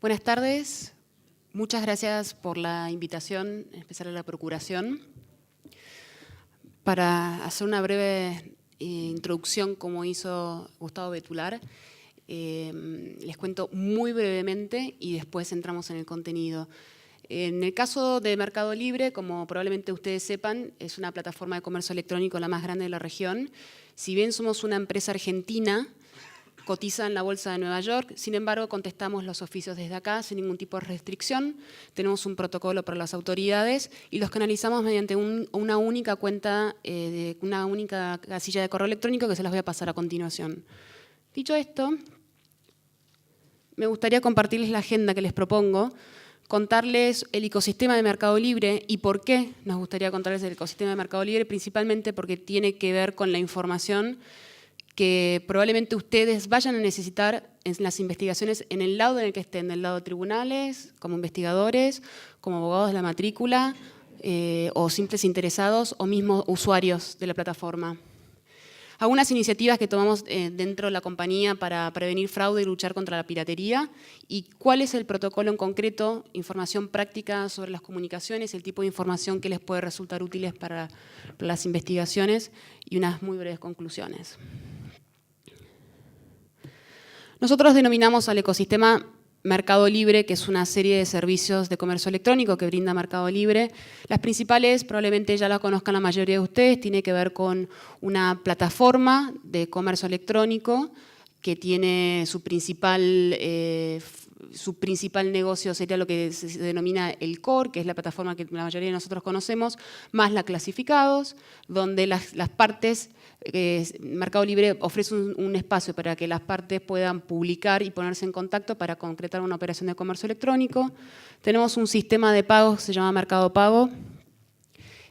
Buenas tardes. Muchas gracias por la invitación, en especial a la Procuración. Para hacer una breve introducción, como hizo Gustavo Betular, les cuento muy brevemente y después entramos en el contenido. En el caso de Mercado Libre, como probablemente ustedes sepan, es una plataforma de comercio electrónico la más grande de la región. Si bien somos una empresa argentina, cotiza en la Bolsa de Nueva York, sin embargo contestamos los oficios desde acá sin ningún tipo de restricción, tenemos un protocolo para las autoridades y los canalizamos mediante una única cuenta, una única casilla de correo electrónico que se las voy a pasar a continuación. Dicho esto, me gustaría compartirles la agenda que les propongo, contarles el ecosistema de Mercado Libre y por qué nos gustaría contarles el ecosistema de Mercado Libre, principalmente porque tiene que ver con la información que probablemente ustedes vayan a necesitar en las investigaciones en el lado en el que estén, del lado de tribunales, como investigadores, como abogados de la matrícula, o simples interesados, o mismos usuarios de la plataforma. Algunas iniciativas que tomamos dentro de la compañía para prevenir fraude y luchar contra la piratería, y cuál es el protocolo en concreto, información práctica sobre las comunicaciones, el tipo de información que les puede resultar útiles para las investigaciones, y unas muy breves conclusiones. Nosotros denominamos al ecosistema Mercado Libre, que es una serie de servicios de comercio electrónico que brinda Mercado Libre. Las principales, probablemente ya las conozcan la mayoría de ustedes, tiene que ver con una plataforma de comercio electrónico que tiene su principal negocio sería lo que se denomina el core, que es la plataforma que la mayoría de nosotros conocemos, más la clasificados, donde las partes, Mercado Libre ofrece un espacio para que las partes puedan publicar y ponerse en contacto para concretar una operación de comercio electrónico. Tenemos un sistema de pagos que se llama Mercado Pago.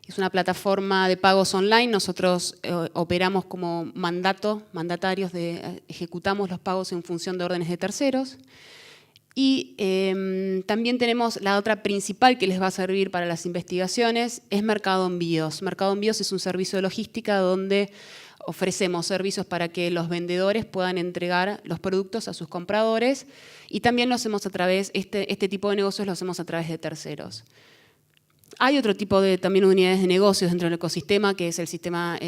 Es una plataforma de pagos online. Nosotros operamos como mandatarios, ejecutamos los pagos en función de órdenes de terceros. Y también tenemos la otra principal que les va a servir para las investigaciones, es Mercado Envíos. Mercado Envíos es un servicio de logística donde ofrecemos servicios para que los vendedores puedan entregar los productos a sus compradores y también lo hacemos a través, este tipo de negocios lo hacemos a través de terceros. Hay otro tipo de también unidades de negocios dentro del ecosistema, que es el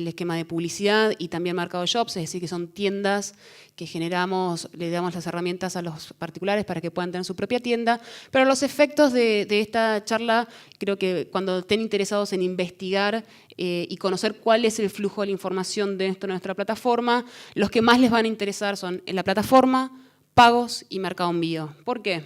esquema de publicidad y también Mercado Shops, es decir, que son tiendas que generamos, le damos las herramientas a los particulares para que puedan tener su propia tienda. Pero los efectos de esta charla, creo que cuando estén interesados en investigar y conocer cuál es el flujo de la información dentro de nuestra plataforma, los que más les van a interesar son en la plataforma, pagos y Mercado Envío. ¿Por qué?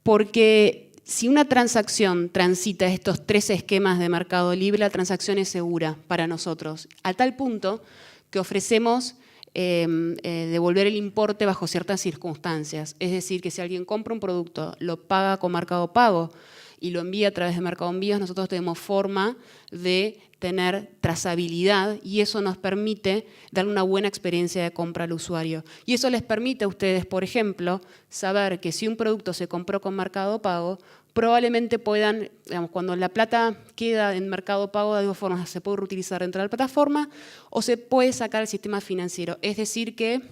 Porque si una transacción transita estos tres esquemas de Mercado Libre, la transacción es segura para nosotros, a tal punto que ofrecemos devolver el importe bajo ciertas circunstancias. Es decir, que si alguien compra un producto, lo paga con Mercado Pago y lo envía a través de Mercado Envíos, nosotros tenemos forma de tener trazabilidad y eso nos permite dar una buena experiencia de compra al usuario. Y eso les permite a ustedes, por ejemplo, saber que si un producto se compró con Mercado Pago, probablemente puedan, digamos, cuando la plata queda en Mercado Pago, de dos formas, se puede reutilizar dentro de la plataforma o se puede sacar al sistema financiero. Es decir que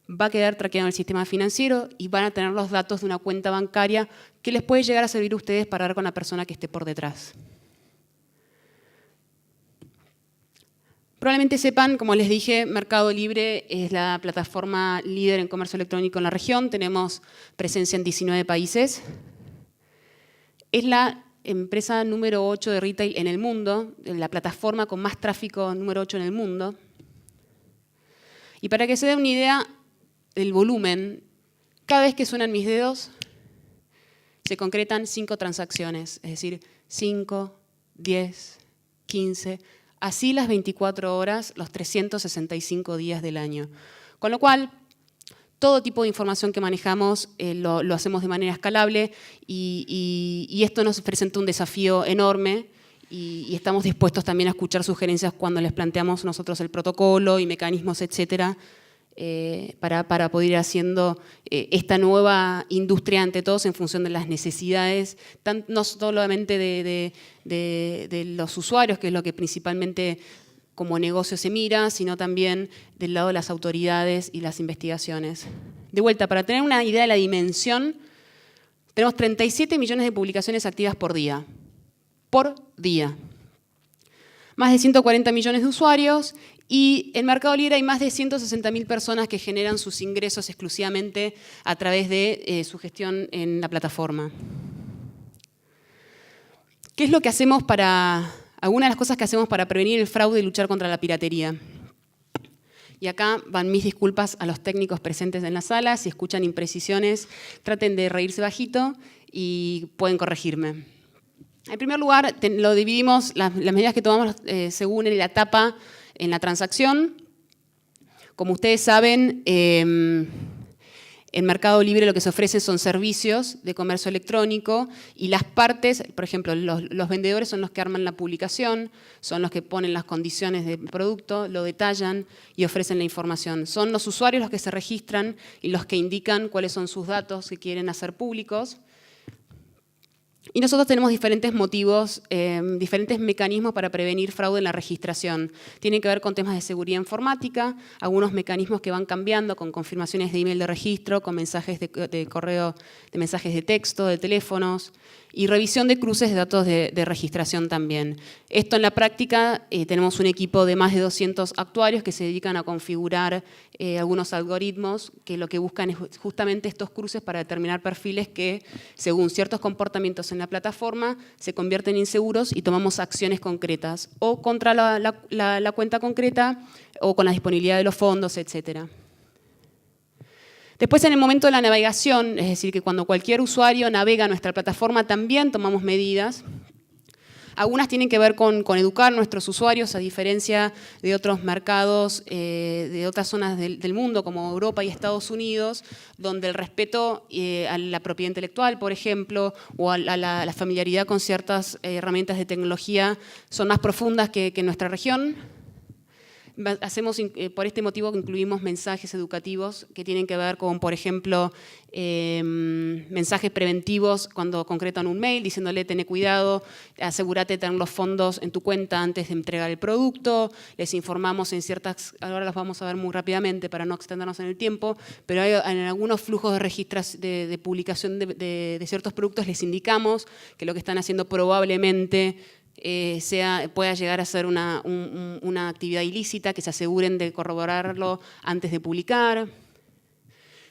va a quedar traqueado en el sistema financiero y van a tener los datos de una cuenta bancaria que les puede llegar a servir a ustedes para hablar con la persona que esté por detrás. Probablemente sepan, como les dije, Mercado Libre es la plataforma líder en comercio electrónico en la región. Tenemos presencia en 19 países. Es la empresa número 8 de retail en el mundo, la plataforma con más tráfico número 8 en el mundo. Y para que se den una idea del volumen, cada vez que suenan mis dedos, se concretan 5 transacciones, es decir, 5, 10, 15, así las 24 horas, los 365 días del año. Con lo cual, todo tipo de información que manejamos lo hacemos de manera escalable y esto nos presenta un desafío enorme y estamos dispuestos también a escuchar sugerencias cuando les planteamos nosotros el protocolo y mecanismos, etcétera, para poder ir haciendo esta nueva industria ante todos en función de las necesidades, no solamente de los usuarios, que es lo que principalmente como negocio se mira, sino también del lado de las autoridades y las investigaciones. De vuelta, para tener una idea de la dimensión, tenemos 37 millones de publicaciones activas por día. Por día. Más de 140 millones de usuarios y en Mercado Libre hay más de 160.000 personas que generan sus ingresos exclusivamente a través de su gestión en la plataforma. ¿Qué es lo que hacemos algunas de las cosas que hacemos para prevenir el fraude y luchar contra la piratería? Y acá van mis disculpas a los técnicos presentes en la sala. Si escuchan imprecisiones, traten de reírse bajito y pueden corregirme. En primer lugar, lo dividimos, las medidas que tomamos según la etapa en la transacción. Como ustedes saben, en Mercado Libre lo que se ofrece son servicios de comercio electrónico y las partes, por ejemplo, los vendedores son los que arman la publicación, son los que ponen las condiciones del producto, lo detallan y ofrecen la información. Son los usuarios los que se registran y los que indican cuáles son sus datos que quieren hacer públicos. Y nosotros tenemos diferentes motivos, diferentes mecanismos para prevenir fraude en la registración. Tienen que ver con temas de seguridad informática, algunos mecanismos que van cambiando con confirmaciones de email de registro, con mensajes de correo, de mensajes de texto, de teléfonos, y revisión de cruces de datos de registración también. Esto en la práctica tenemos un equipo de más de 200 actuarios que se dedican a configurar algunos algoritmos que lo que buscan es justamente estos cruces para determinar perfiles que, según ciertos comportamientos en la plataforma, se convierten en inseguros y tomamos acciones concretas, o contra la cuenta concreta, o con la disponibilidad de los fondos, etcétera. Después, en el momento de la navegación, es decir, que cuando cualquier usuario navega a nuestra plataforma, también tomamos medidas. Algunas tienen que ver con educar a nuestros usuarios, a diferencia de otros mercados, de otras zonas del mundo, como Europa y Estados Unidos, donde el respeto a la propiedad intelectual, por ejemplo, o a la familiaridad con ciertas herramientas de tecnología son más profundas que en nuestra región. Por este motivo incluimos mensajes educativos que tienen que ver con, por ejemplo, mensajes preventivos cuando concretan un mail diciéndole tené cuidado, asegúrate de tener los fondos en tu cuenta antes de entregar el producto. Les informamos en ciertas, ahora las vamos a ver muy rápidamente para no extendernos en el tiempo, pero en algunos flujos de registros de publicación de ciertos productos les indicamos que lo que están haciendo probablemente pueda llegar a ser una actividad ilícita, que se aseguren de corroborarlo antes de publicar.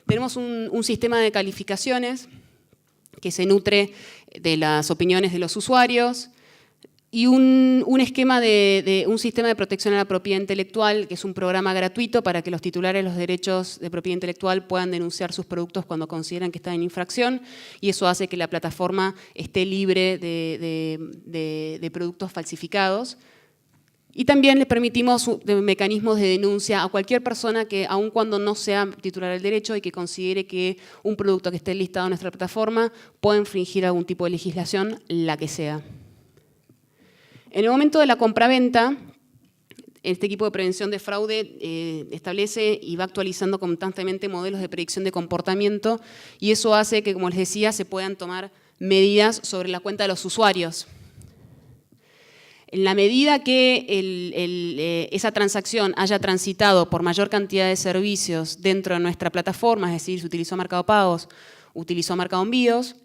Tenemos un sistema de calificaciones que se nutre de las opiniones de los usuarios y un esquema un sistema de protección a la propiedad intelectual, que es un programa gratuito para que los titulares de los derechos de propiedad intelectual puedan denunciar sus productos cuando consideran que están en infracción, y eso hace que la plataforma esté libre de productos falsificados. Y también les permitimos mecanismos de denuncia a cualquier persona que, aun cuando no sea titular del derecho y que considere que un producto que esté listado en nuestra plataforma puede infringir algún tipo de legislación, la que sea. En el momento de la compraventa, este equipo de prevención de fraude establece y va actualizando constantemente modelos de predicción de comportamiento, y eso hace que, como les decía, se puedan tomar medidas sobre la cuenta de los usuarios. En la medida que esa transacción haya transitado por mayor cantidad de servicios dentro de nuestra plataforma, es decir, se utilizó Mercado Pagos, utilizó Mercado Envíos,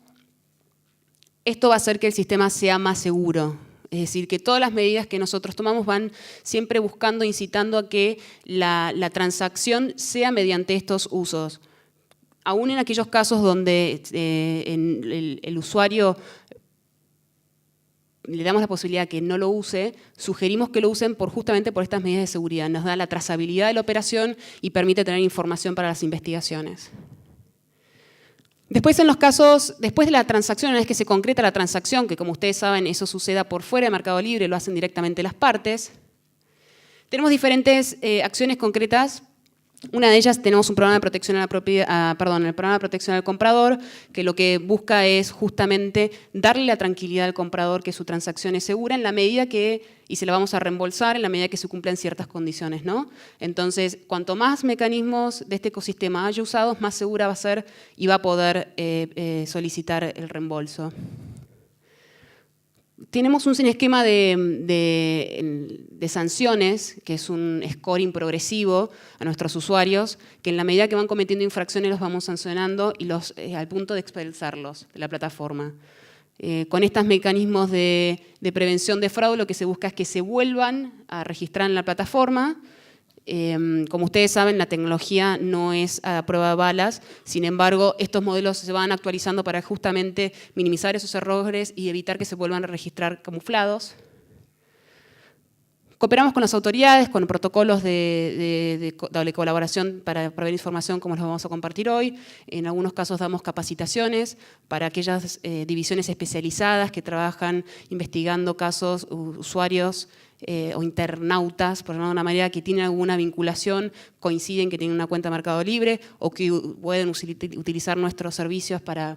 esto va a hacer que el sistema sea más seguro. Es decir, que todas las medidas que nosotros tomamos van siempre buscando, incitando a que la transacción sea mediante estos usos. Aún en aquellos casos donde el usuario le damos la posibilidad que no lo use, sugerimos que lo usen justamente por estas medidas de seguridad. Nos da la trazabilidad de la operación y permite tener información para las investigaciones. Después, en los casos, después de la transacción, una vez que se concreta la transacción, que como ustedes saben, eso suceda por fuera de Mercado Libre, lo hacen directamente las partes, tenemos diferentes acciones concretas. Una de ellas, tenemos un programa de protección a la propiedad, el programa de protección al comprador, que lo que busca es justamente darle la tranquilidad al comprador que su transacción es segura en la medida que, y se la vamos a reembolsar en la medida que se cumplan ciertas condiciones, ¿no? Entonces, cuanto más mecanismos de este ecosistema haya usados, más segura va a ser y va a poder solicitar el reembolso. tenemos un esquema de sanciones, que es un scoring progresivo a nuestros usuarios, que en la medida que van cometiendo infracciones los vamos sancionando y al punto de expulsarlos de la plataforma. Con estos mecanismos de prevención de fraude lo que se busca es que se vuelvan a registrar en la plataforma. Como ustedes saben, la tecnología no es a prueba de balas, sin embargo, estos modelos se van actualizando para justamente minimizar esos errores y evitar que se vuelvan a registrar camuflados. Cooperamos con las autoridades, con protocolos de colaboración para proveer información como los vamos a compartir hoy. En algunos casos damos capacitaciones para aquellas divisiones especializadas que trabajan investigando casos, usuarios o internautas, por llamarlo de una manera, que tienen alguna vinculación, coinciden que tienen una cuenta de Mercado Libre o que pueden utilizar nuestros servicios para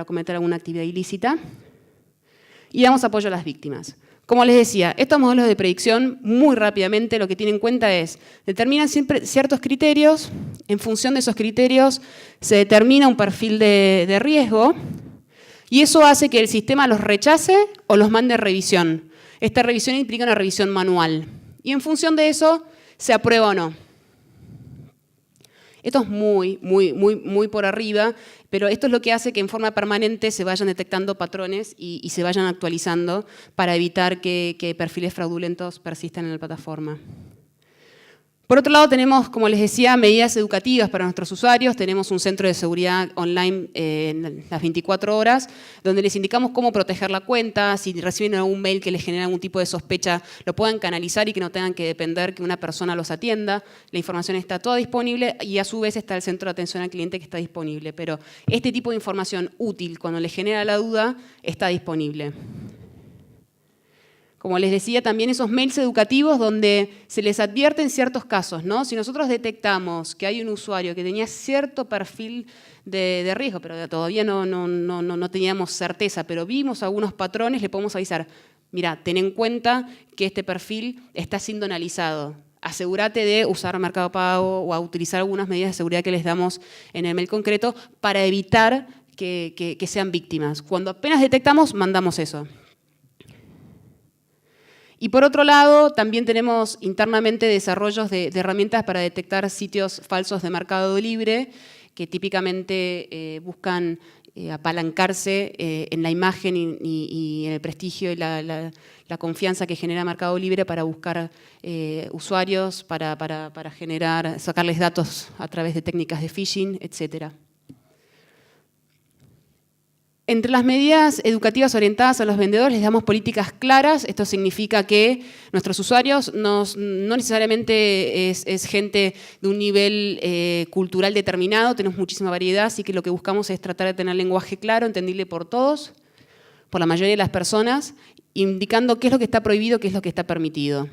cometer alguna actividad ilícita. Y damos apoyo a las víctimas. Como les decía, estos modelos de predicción, muy rápidamente, lo que tienen en cuenta es, determinan siempre ciertos criterios, en función de esos criterios se determina un perfil de riesgo, y eso hace que el sistema los rechace o los mande a revisión. Esta revisión implica una revisión manual, y en función de eso se aprueba o no. Esto es muy por arriba, pero esto es lo que hace que en forma permanente se vayan detectando patrones y se vayan actualizando para evitar que perfiles fraudulentos persistan en la plataforma. Por otro lado, tenemos, como les decía, medidas educativas para nuestros usuarios. Tenemos un centro de seguridad online en las 24 horas, donde les indicamos cómo proteger la cuenta, si reciben algún mail que les genera algún tipo de sospecha, lo puedan canalizar y que no tengan que depender que una persona los atienda. La información está toda disponible y a su vez está el centro de atención al cliente que está disponible. Pero este tipo de información útil, cuando les genera la duda, está disponible. Como les decía, también esos mails educativos donde se les advierte en ciertos casos, ¿no? Si nosotros detectamos que hay un usuario que tenía cierto perfil de riesgo, pero todavía no teníamos certeza, pero vimos algunos patrones, le podemos avisar, mira, ten en cuenta que este perfil está siendo analizado. Asegúrate de usar Mercado Pago o a utilizar algunas medidas de seguridad que les damos en el mail concreto para evitar que sean víctimas. Cuando apenas detectamos, mandamos eso. Y por otro lado, también tenemos internamente desarrollos de herramientas para detectar sitios falsos de Mercado Libre, que típicamente buscan apalancarse en la imagen y en el prestigio y la confianza que genera Mercado Libre para buscar usuarios, para sacarles datos a través de técnicas de phishing, etc. Entre las medidas educativas orientadas a los vendedores les damos políticas claras. Esto significa que nuestros usuarios no necesariamente es gente de un nivel cultural determinado, tenemos muchísima variedad, así que lo que buscamos es tratar de tener lenguaje claro, entendible por todos, por la mayoría de las personas, indicando qué es lo que está prohibido, qué es lo que está permitido.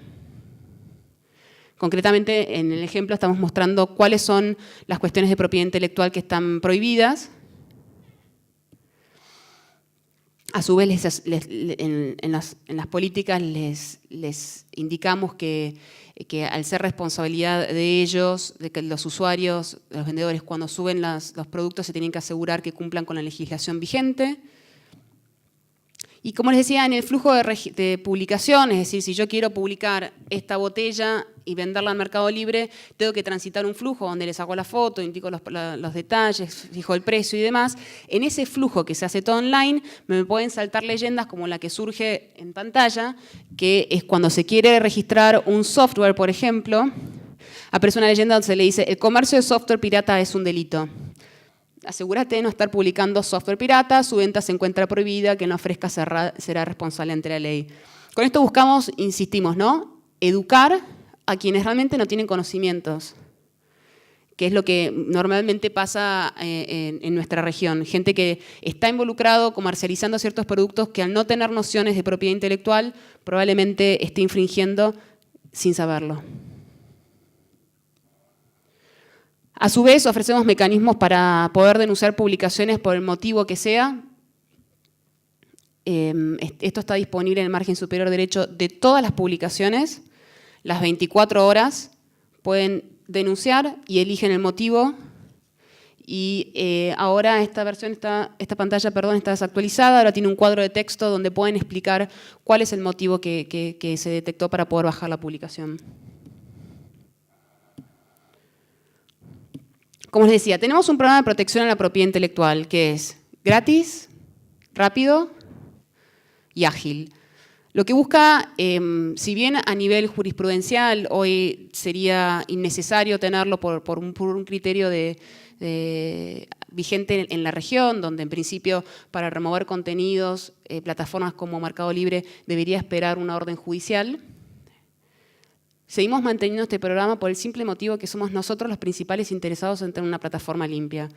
Concretamente, en el ejemplo estamos mostrando cuáles son las cuestiones de propiedad intelectual que están prohibidas. A su vez, en las políticas les indicamos que al ser responsabilidad de ellos, de que los usuarios, los vendedores, cuando suben los productos se tienen que asegurar que cumplan con la legislación vigente. Y como les decía, en el flujo de publicación, es decir, si yo quiero publicar esta botella y venderla al Mercado Libre, tengo que transitar un flujo donde les hago la foto, indico los detalles, fijo el precio y demás. En ese flujo que se hace todo online, me pueden saltar leyendas como la que surge en pantalla, que es cuando se quiere registrar un software, por ejemplo, aparece una leyenda donde se le dice: el comercio de software pirata es un delito. Asegúrate de no estar publicando software pirata, su venta se encuentra prohibida, que no ofrezca será responsable ante la ley. Con esto buscamos, insistimos, ¿no?, educar a quienes realmente no tienen conocimientos, que es lo que normalmente pasa en nuestra región. Gente que está involucrado comercializando ciertos productos que al no tener nociones de propiedad intelectual probablemente esté infringiendo sin saberlo. A su vez, ofrecemos mecanismos para poder denunciar publicaciones por el motivo que sea. Esto está disponible en el margen superior derecho de todas las publicaciones. Las 24 horas pueden denunciar y eligen el motivo Y ahora esta pantalla, perdón, está desactualizada, ahora tiene un cuadro de texto donde pueden explicar cuál es el motivo que se detectó para poder bajar la publicación. Como les decía, tenemos un programa de protección a la propiedad intelectual que es gratis, rápido y ágil. Lo que busca, si bien a nivel jurisprudencial hoy sería innecesario tenerlo por un criterio vigente en la región, donde en principio para remover contenidos, plataformas como Mercado Libre debería esperar una orden judicial. Seguimos manteniendo este programa por el simple motivo que somos nosotros los principales interesados en tener una plataforma limpia.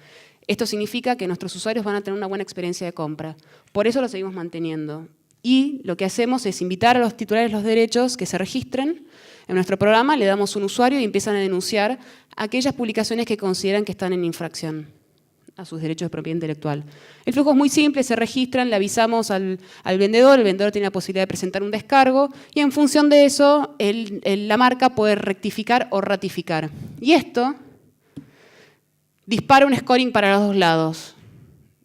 Esto significa que nuestros usuarios van a tener una buena experiencia de compra. Por eso lo seguimos manteniendo. Y lo que hacemos es invitar a los titulares de los derechos que se registren en nuestro programa, le damos un usuario y empiezan a denunciar aquellas publicaciones que consideran que están en infracción a sus derechos de propiedad intelectual. El flujo es muy simple, se registran, le avisamos al vendedor, el vendedor tiene la posibilidad de presentar un descargo y en función de eso la marca puede rectificar o ratificar. Y esto dispara un scoring para los dos lados,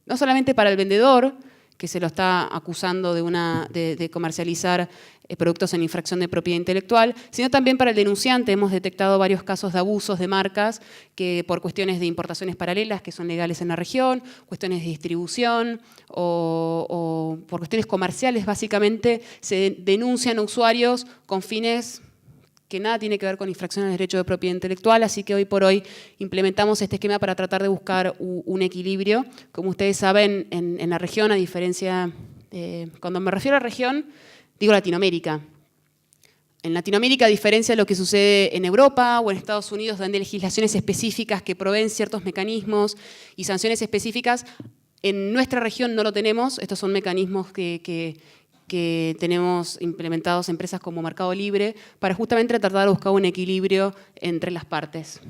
no solamente para el vendedor, que se lo está acusando de comercializar productos en infracción de propiedad intelectual, sino también para el denunciante. Hemos detectado varios casos de abusos de marcas que por cuestiones de importaciones paralelas que son legales en la región, cuestiones de distribución o por cuestiones comerciales, básicamente se denuncian a usuarios con fines que nada tiene que ver con infracciones de derecho de propiedad intelectual, así que hoy por hoy implementamos este esquema para tratar de buscar un equilibrio. Como ustedes saben, en la región, a diferencia, cuando me refiero a región, digo Latinoamérica. En Latinoamérica, a diferencia de lo que sucede en Europa o en Estados Unidos, donde hay legislaciones específicas que proveen ciertos mecanismos y sanciones específicas, en nuestra región no lo tenemos. Estos son mecanismos que tenemos implementados en empresas como Mercado Libre para justamente tratar de buscar un equilibrio entre las partes.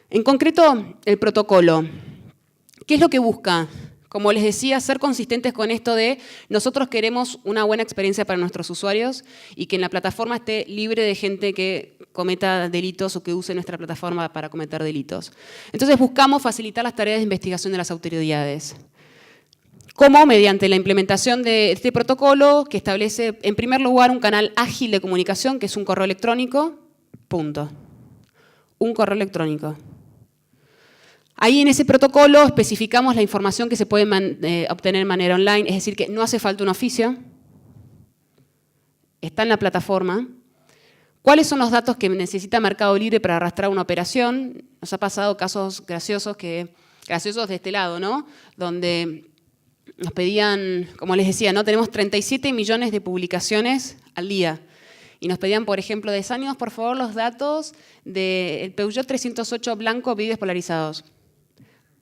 En concreto, el protocolo. ¿Qué es lo que busca? Como les decía, ser consistentes con esto de nosotros queremos una buena experiencia para nuestros usuarios y que en la plataforma esté libre de gente que cometa delitos o que use nuestra plataforma para cometer delitos. Entonces buscamos facilitar las tareas de investigación de las autoridades. ¿Cómo? Mediante la implementación de este protocolo que establece, en primer lugar, un canal ágil de comunicación, que es un correo electrónico, punto. Un correo electrónico. Ahí en ese protocolo especificamos la información que se puede obtener de manera online, es decir, que no hace falta un oficio, está en la plataforma. ¿Cuáles son los datos que necesita Mercado Libre para arrastrar una operación? Nos ha pasado casos graciosos de este lado, ¿no? Donde nos pedían, como les decía, ¿no? Tenemos 37 millones de publicaciones al día. Y nos pedían, por ejemplo, desáñenos por favor los datos del Peugeot 308 blanco vidrios polarizados.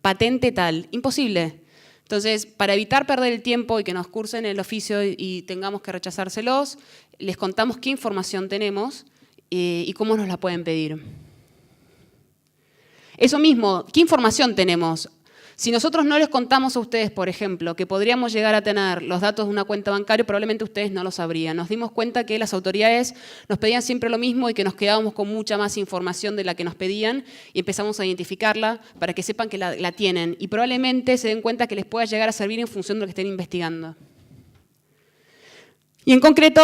Patente tal. Imposible. Entonces, para evitar perder el tiempo y que nos cursen el oficio y tengamos que rechazárselos, les contamos qué información tenemos y cómo nos la pueden pedir. Eso mismo, ¿qué información tenemos? Si nosotros no les contamos a ustedes, por ejemplo, que podríamos llegar a tener los datos de una cuenta bancaria, probablemente ustedes no lo sabrían. Nos dimos cuenta que las autoridades nos pedían siempre lo mismo y que nos quedábamos con mucha más información de la que nos pedían y empezamos a identificarla para que sepan que la tienen y probablemente se den cuenta que les pueda llegar a servir en función de lo que estén investigando. Y en concreto,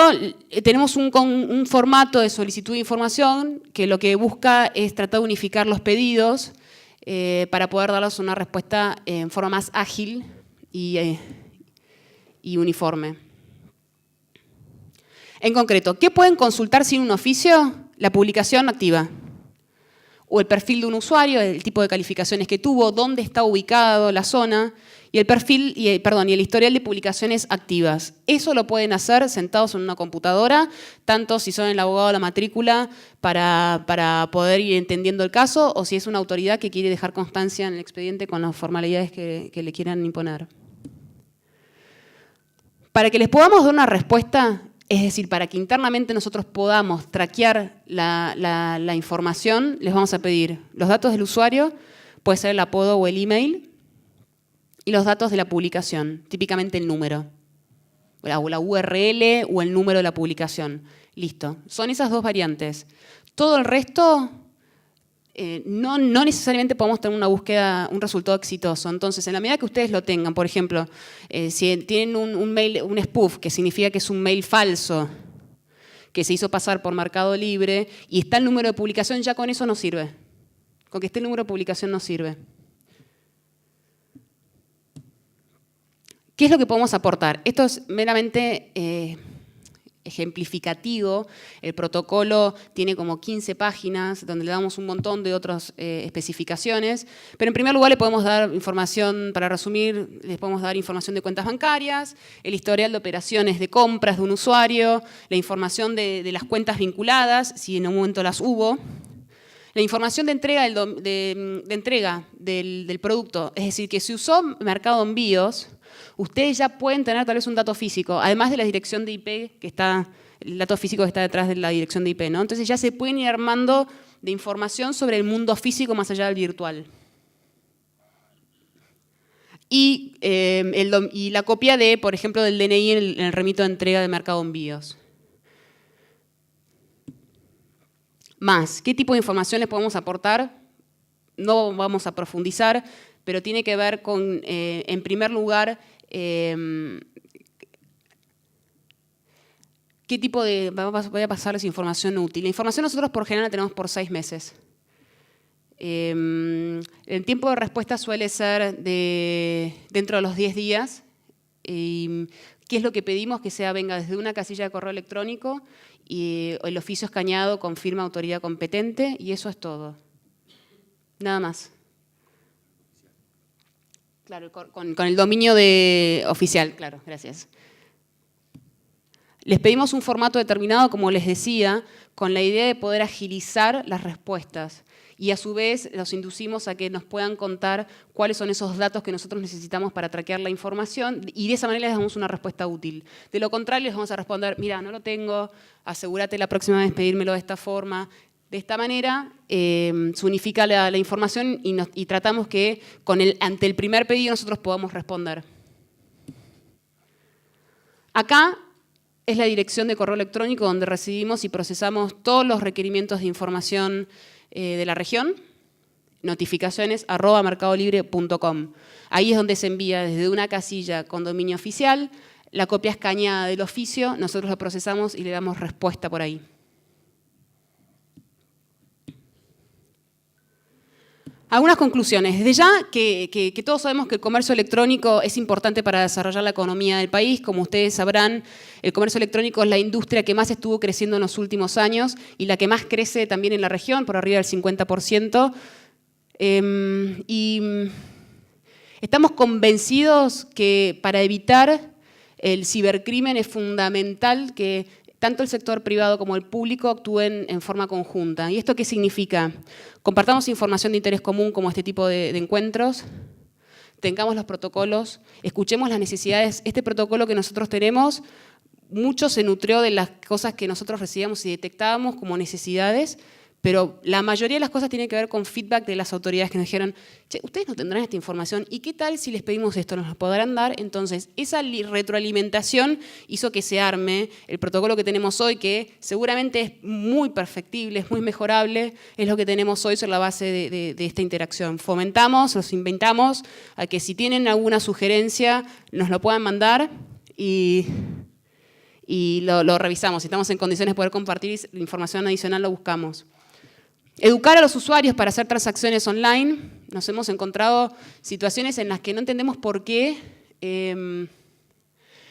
tenemos un formato de solicitud de información que lo que busca es tratar de unificar los pedidos para poder darles una respuesta en forma más ágil y uniforme. En concreto, ¿qué pueden consultar sin un oficio? La publicación activa, o el perfil de un usuario, el tipo de calificaciones que tuvo, dónde está ubicado, la zona, y el perfil y el historial de publicaciones activas. Eso lo pueden hacer sentados en una computadora, tanto si son el abogado de la matrícula para poder ir entendiendo el caso, o si es una autoridad que quiere dejar constancia en el expediente con las formalidades que le quieran imponer. Para que les podamos dar una respuesta, es decir, para que internamente nosotros podamos traquear la información, les vamos a pedir los datos del usuario, puede ser el apodo o el email, y los datos de la publicación, típicamente el número, o la URL o el número de la publicación. Listo, son esas dos variantes. Todo el resto no necesariamente podemos tener una búsqueda, un resultado exitoso. Entonces, en la medida que ustedes lo tengan, por ejemplo, si tienen un mail, un spoof, que significa que es un mail falso, que se hizo pasar por Mercado Libre, y está el número de publicación, ya con eso no sirve. Con que esté el número de publicación no sirve. ¿Qué es lo que podemos aportar? Esto es meramente ejemplificativo. El protocolo tiene como 15 páginas donde le damos un montón de otras especificaciones, pero en primer lugar le podemos dar información, para resumir, les podemos dar información de cuentas bancarias, el historial de operaciones de compras de un usuario, la información de las cuentas vinculadas, si en un momento las hubo, la información de entrega, del producto, es decir, que si usó Mercado Envíos, ustedes ya pueden tener tal vez un dato físico, además de la dirección de IP que está, el dato físico que está detrás de la dirección de IP, ¿no? Entonces ya se pueden ir armando de información sobre el mundo físico más allá del virtual. Y la copia de, por ejemplo, del DNI en el remito de entrega de Mercado Envíos. Más, ¿qué tipo de información les podemos aportar? No vamos a profundizar, pero tiene que ver con, en primer lugar, ¿qué tipo de...? Voy a pasarles información útil. La información nosotros por general la tenemos por 6 meses. El tiempo de respuesta suele ser dentro de los 10 días. ¿Qué es lo que pedimos? Que venga desde una casilla de correo electrónico y el oficio escaneado con firma autoridad competente, y eso es todo. Nada más. Claro, con el dominio oficial, claro, gracias. Les pedimos un formato determinado, como les decía, con la idea de poder agilizar las respuestas. Y a su vez los inducimos a que nos puedan contar cuáles son esos datos que nosotros necesitamos para traquear la información, y de esa manera les damos una respuesta útil. De lo contrario, les vamos a responder, mira, no lo tengo, asegúrate la próxima vez pedírmelo de esta forma. De esta manera se unifica la información y tratamos que ante el primer pedido nosotros podamos responder. Acá es la dirección de correo electrónico donde recibimos y procesamos todos los requerimientos de información de la región, notificaciones@mercadolibre.com. Ahí es donde se envía desde una casilla con dominio oficial, la copia escaneada del oficio, nosotros lo procesamos y le damos respuesta por ahí. Algunas conclusiones. Desde ya que todos sabemos que el comercio electrónico es importante para desarrollar la economía del país. Como ustedes sabrán, el comercio electrónico es la industria que más estuvo creciendo en los últimos años y la que más crece también en la región, por arriba del 50%. Y estamos convencidos que para evitar el cibercrimen es fundamental que tanto el sector privado como el público actúen en forma conjunta. ¿Y esto qué significa? Compartamos información de interés común como este tipo de encuentros, tengamos los protocolos, escuchemos las necesidades. Este protocolo que nosotros tenemos, mucho se nutrió de las cosas que nosotros recibíamos y detectábamos como necesidades, pero la mayoría de las cosas tienen que ver con feedback de las autoridades que nos dijeron, che, ustedes no tendrán esta información, ¿y qué tal si les pedimos esto? ¿Nos lo podrán dar? Entonces, esa retroalimentación hizo que se arme el protocolo que tenemos hoy, que seguramente es muy perfectible, es muy mejorable, es lo que tenemos hoy sobre la base de esta interacción. Fomentamos, los invitamos a que si tienen alguna sugerencia, nos lo puedan mandar y lo revisamos. Si estamos en condiciones de poder compartir la información adicional, lo buscamos. Educar a los usuarios para hacer transacciones online. Nos hemos encontrado situaciones en las que no entendemos por qué.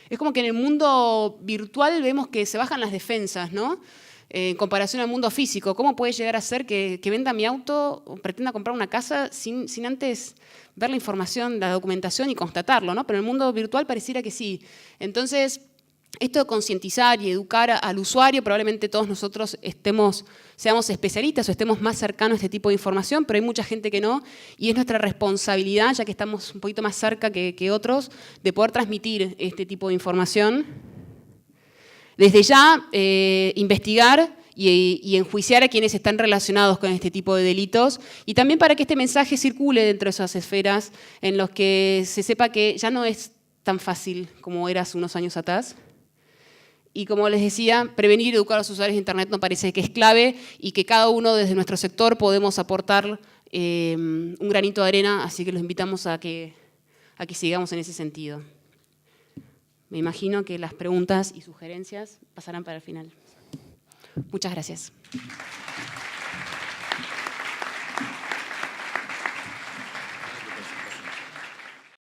Es como que en el mundo virtual vemos que se bajan las defensas, ¿no? En comparación al mundo físico. ¿Cómo puede llegar a ser que venda mi auto o pretenda comprar una casa sin antes ver la información, la documentación y constatarlo, ¿no? Pero en el mundo virtual pareciera que sí. Entonces, esto de concientizar y educar al usuario, probablemente todos nosotros seamos especialistas o estemos más cercanos a este tipo de información, pero hay mucha gente que no, y es nuestra responsabilidad, ya que estamos un poquito más cerca que otros, de poder transmitir este tipo de información. Desde ya, investigar y enjuiciar a quienes están relacionados con este tipo de delitos, y también para que este mensaje circule dentro de esas esferas en los que se sepa que ya no es tan fácil como era hace unos años atrás. Y como les decía, prevenir y educar a los usuarios de Internet nos parece que es clave y que cada uno desde nuestro sector podemos aportar un granito de arena, así que los invitamos a que sigamos en ese sentido. Me imagino que las preguntas y sugerencias pasarán para el final. Muchas gracias.